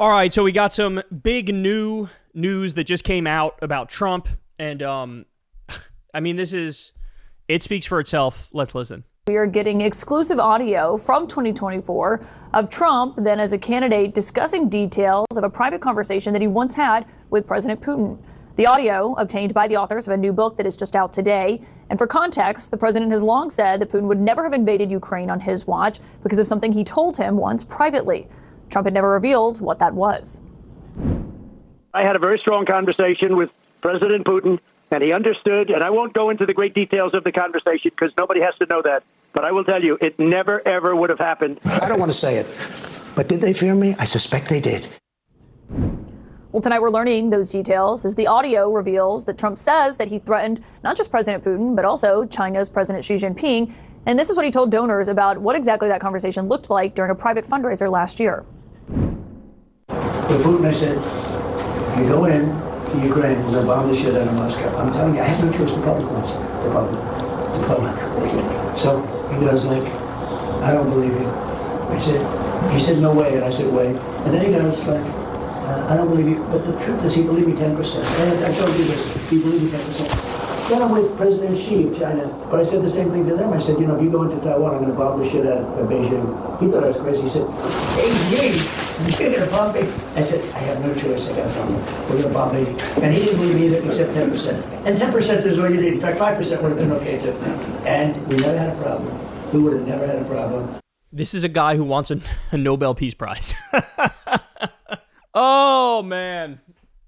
All right, so we got some big new news that just came out about Trump, and I mean, it speaks for itself. Let's listen. We are getting exclusive audio from 2024 of Trump then as a candidate discussing details of a private conversation that he once had with President Putin. The audio obtained by the authors of a new book that is just out today. And for context, the president has long said that Putin would never have invaded Ukraine on his watch because of something he told him once privately. Trump had never revealed what that was. I had a very strong conversation with President Putin, and he understood, and I won't go into the great details of the conversation because nobody has to know that, but I will tell you, it never, ever would have happened. I don't want to say it, but did they fear me? I suspect they did. Well, tonight we're learning those details as the audio reveals that Trump says that he threatened not just President Putin, but also China's President Xi Jinping. And this is what he told donors about what exactly that conversation looked like during a private fundraiser last year. To Putin, I said, if you go in to Ukraine, we're going to bomb the shit out of Moscow. I'm telling you, I have no choice. The public wants it. The public. So he goes like, I don't believe you. He said, no way. And I said, wait. And then he goes like, I don't believe you. But the truth is, he believed me 10%. And I told you this, he believed me 10%. Then I'm with President Xi of China. But I said the same thing to them. I said, if you go into Taiwan, I'm going to bomb the shit out of Beijing. He thought I was crazy. He said, Beijing, you're going to bomb Beijing. I said, I have no choice. I got to bomb them. We're going to bomb Beijing. And he didn't believe me either, except 10%. And 10% is what you need. In fact, 5% would have been okay too. And we never had a problem. We would have never had a problem. This is a guy who wants a Nobel Peace Prize. Oh, man.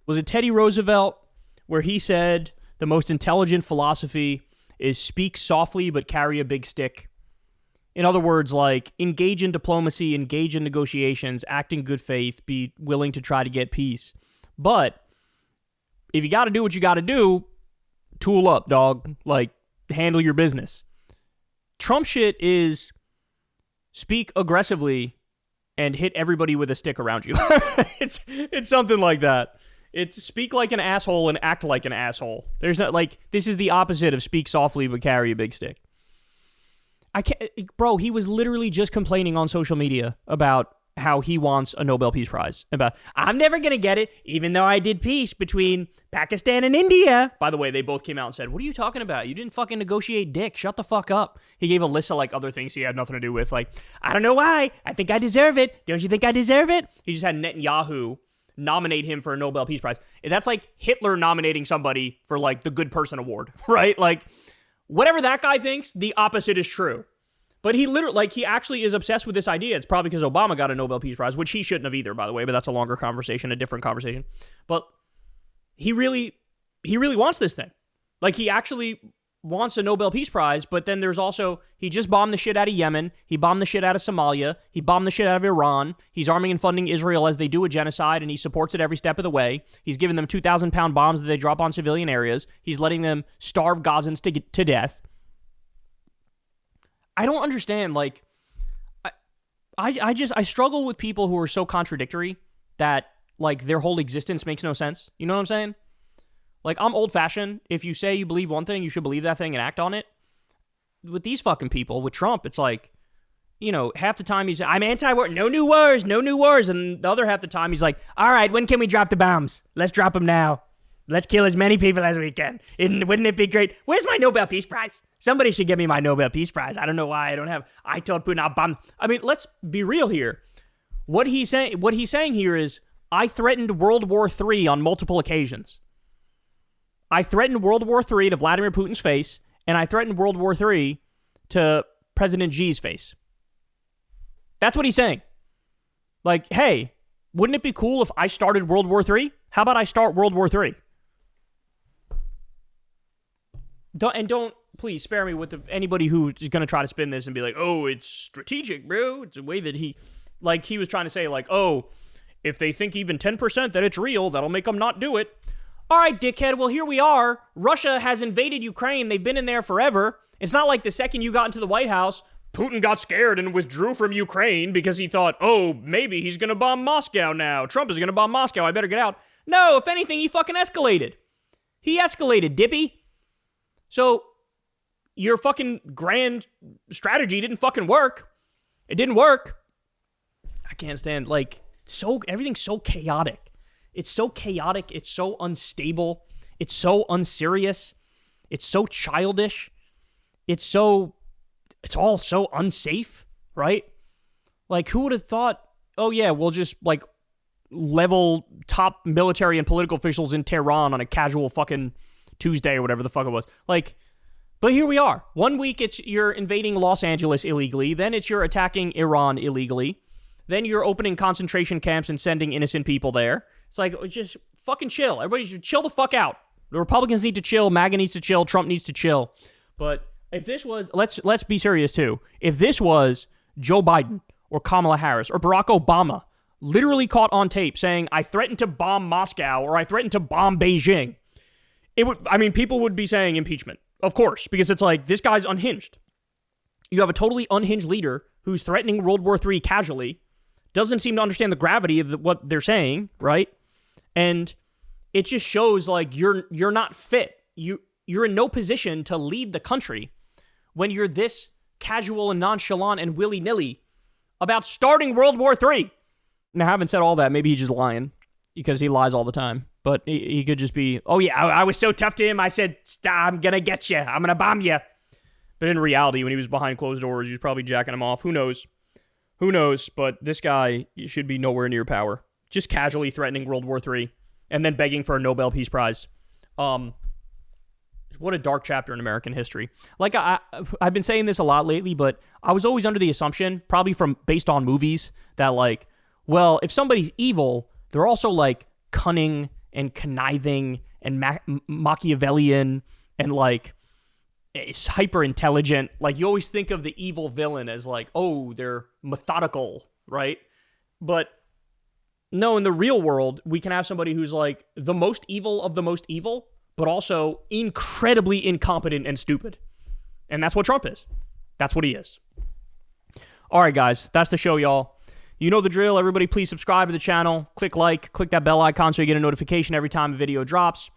Was it Teddy Roosevelt where he said the most intelligent philosophy is speak softly but carry a big stick? In other words, like, engage in diplomacy, engage in negotiations, act in good faith, be willing to try to get peace. But if you got to do what you got to do, tool up, dog. Like, handle your business. Trump shit is speak aggressively and hit everybody with a stick around you. It's something like that. It's speak like an asshole and act like an asshole. There's not like, this is the opposite of speak softly but carry a big stick. I can't, bro, he was literally just complaining on social media about how he wants a Nobel Peace Prize. About, I'm never going to get it, even though I did peace between Pakistan and India. By the way, they both came out and said, what are you talking about? You didn't fucking negotiate dick. Shut the fuck up. He gave a list of like other things he had nothing to do with. Like, I don't know why. I think I deserve it. Don't you think I deserve it? He just had Netanyahu nominate him for a Nobel Peace Prize. That's like Hitler nominating somebody for like the Good Person Award, right? Like, whatever that guy thinks, the opposite is true. But he literally, like, he actually is obsessed with this idea. It's probably because Obama got a Nobel Peace Prize, which he shouldn't have either, by the way, but that's a longer conversation, a different conversation. But he really wants this thing. Like, he actually wants a Nobel Peace Prize, but then there's also, he just bombed the shit out of Yemen, he bombed the shit out of Somalia, he bombed the shit out of Iran, he's arming and funding Israel as they do a genocide, and he supports it every step of the way. He's giving them 2,000-pound bombs that they drop on civilian areas. He's letting them starve Gazans to death. I don't understand, like, I struggle with people who are so contradictory that, like, their whole existence makes no sense. You know what I'm saying? Like, I'm old-fashioned. If you say you believe one thing, you should believe that thing and act on it. With these fucking people, with Trump, it's like, you know, half the time he's, I'm anti-war, no new wars. And the other half the time he's like, all right, when can we drop the bombs? Let's drop them now. Let's kill as many people as we can. Wouldn't it be great? Where's my Nobel Peace Prize? Somebody should give me my Nobel Peace Prize. I don't know why I told Putin I'll bomb. I mean, let's be real here. What he's saying here is, I threatened World War III on multiple occasions. I threatened World War III to Vladimir Putin's face, and I threatened World War III to President Xi's face. That's what he's saying. Like, hey, wouldn't it be cool if I started World War III? How about I start World War III? Don't please spare me with anybody who's going to try to spin this and be like, oh, it's strategic, bro. It's a way that he was trying to say, like, oh, if they think even 10% that it's real, that'll make them not do it. All right, dickhead, well, here we are. Russia has invaded Ukraine. They've been in there forever. It's not like the second you got into the White House, Putin got scared and withdrew from Ukraine because he thought, oh, maybe he's going to bomb Moscow now. Trump is going to bomb Moscow. I better get out. No, if anything, he fucking escalated. He escalated, Dippy. So, your fucking grand strategy didn't fucking work. It didn't work. I can't stand, like, everything's so chaotic. It's so chaotic. It's so unstable. It's so unserious. It's so childish. It's all so unsafe, right? Like, who would have thought, oh yeah, we'll just like level top military and political officials in Tehran on a casual fucking Tuesday or whatever the fuck it was. Like, but here we are. 1 week you're invading Los Angeles illegally. Then you're attacking Iran illegally. Then you're opening concentration camps and sending innocent people there. It's like, just fucking chill. Everybody should chill the fuck out. The Republicans need to chill. MAGA needs to chill. Trump needs to chill. But if this was, let's be serious too. If this was Joe Biden or Kamala Harris or Barack Obama literally caught on tape saying, I threatened to bomb Moscow or I threatened to bomb Beijing, people would be saying impeachment. Of course, because it's like, this guy's unhinged. You have a totally unhinged leader who's threatening World War III casually, doesn't seem to understand the gravity of what they're saying, right? And it just shows like you're not fit. You're in no position to lead the country when you're this casual and nonchalant and willy-nilly about starting World War III. Now, having said all that, maybe he's just lying because he lies all the time. But he could just be, oh yeah, I was so tough to him. I said, I'm going to get you. I'm going to bomb you. But in reality, when he was behind closed doors, he was probably jacking him off. Who knows? Who knows? But this guy should be nowhere near power. Just casually threatening World War III and then begging for a Nobel Peace Prize. What a dark chapter in American history. Like, I've been saying this a lot lately, but I was always under the assumption, probably based on movies, that like, well, if somebody's evil, they're also like cunning and conniving and Machiavellian and like it's hyper intelligent. Like, you always think of the evil villain as like, oh, they're methodical, right? But no, in the real world, we can have somebody who's like the most evil of the most evil, but also incredibly incompetent and stupid. And that's what Trump is. That's what he is. All right, guys, that's the show, y'all. You know the drill. Everybody, please subscribe to the channel. Click like, click that bell icon so you get a notification every time a video drops.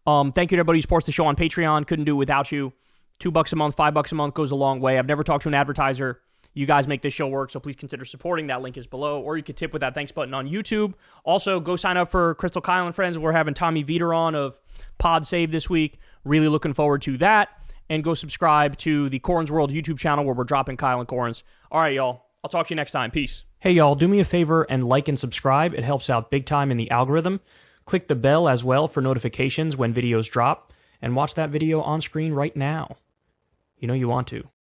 Thank you to everybody who supports the show on Patreon. Couldn't do it without you. $2 a month, $5 a month goes a long way. I've never talked to an advertiser. You guys make this show work, so please consider supporting. That link is below, or you could tip with that thanks button on YouTube. Also, go sign up for Crystal Kyle and Friends. We're having Tommy Vietor on of Pod Save this week. Really looking forward to that. And go subscribe to the Corns World YouTube channel where we're dropping Kyle and Corns. All right, y'all. I'll talk to you next time. Peace. Hey, y'all. Do me a favor and like and subscribe. It helps out big time in the algorithm. Click the bell as well for notifications when videos drop. And watch that video on screen right now. You know you want to.